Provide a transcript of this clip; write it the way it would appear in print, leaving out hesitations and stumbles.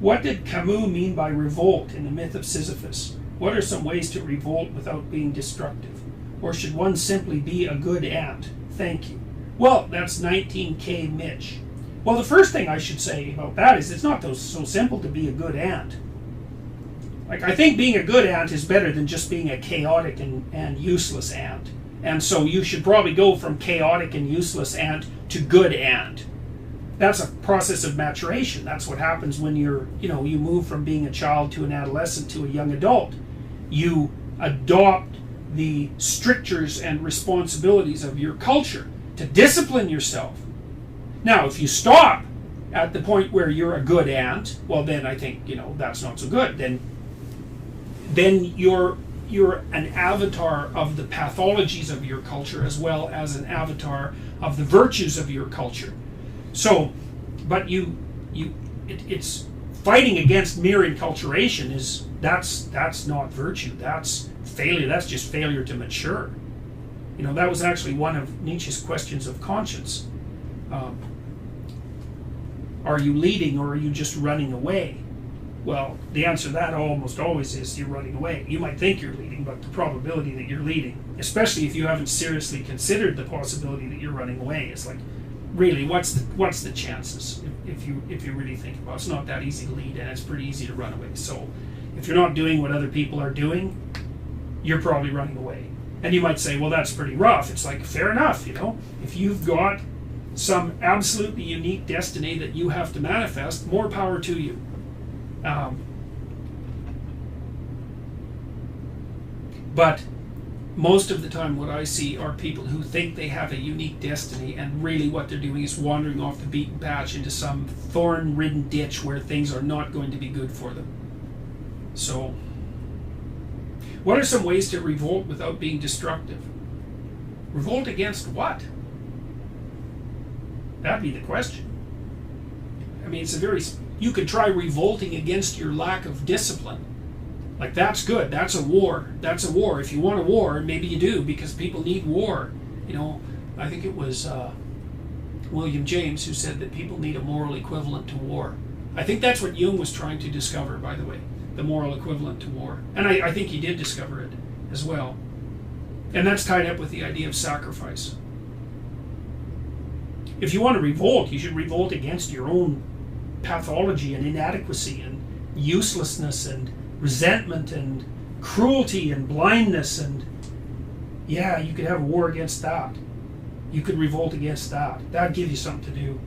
What did Camus mean by revolt in the myth of Sisyphus? What are some ways to revolt without being destructive? Or should one simply be a good ant? Thank you. Well, that's 19K Mitch. Well, the first thing I should say about that is it's not so simple to be a good ant. Like, I think being a good ant is better than just being a chaotic and useless ant. And so you should probably go from chaotic and useless ant to good ant. That's a process of maturation. That's what happens when you move from being a child to an adolescent to a young adult. You adopt the strictures and responsibilities of your culture to discipline yourself. Now, if you stop at the point where you're a good ant, well, then I think, that's not so good. Then you're an avatar of the pathologies of your culture as well as an avatar of the virtues of your culture. So, but it's fighting against mere enculturation that's not virtue. That's failure. That's just failure to mature. That was actually one of Nietzsche's questions of conscience. Are you leading or are you just running away? Well, the answer to that almost always is you're running away. You might think you're leading, but the probability that you're leading, especially if you haven't seriously considered the possibility that you're running away, is like, really, what's the chances? If you really think about it, it's not that easy to lead, and it's pretty easy to run away. So, if you're not doing what other people are doing, you're probably running away. And you might say, well, that's pretty rough. It's like, fair enough, if you've got some absolutely unique destiny that you have to manifest, more power to you. But most of the time what I see are people who think they have a unique destiny, and really what they're doing is wandering off the beaten path into some thorn-ridden ditch where things are not going to be good for them. So, what are some ways to revolt without being destructive? Revolt against what? That'd be the question. I mean, you could try revolting against your lack of discipline. Like, that's good. That's a war. That's a war. If you want a war, maybe you do, because people need war. I think it was William James who said that people need a moral equivalent to war. I think that's what Jung was trying to discover, by the way, the moral equivalent to war. And I think he did discover it as well. And that's tied up with the idea of sacrifice. If you want to revolt, you should revolt against your own pathology and inadequacy and uselessness and resentment and cruelty and blindness, and yeah, you could have a war against that. You could revolt against that. That'd give you something to do.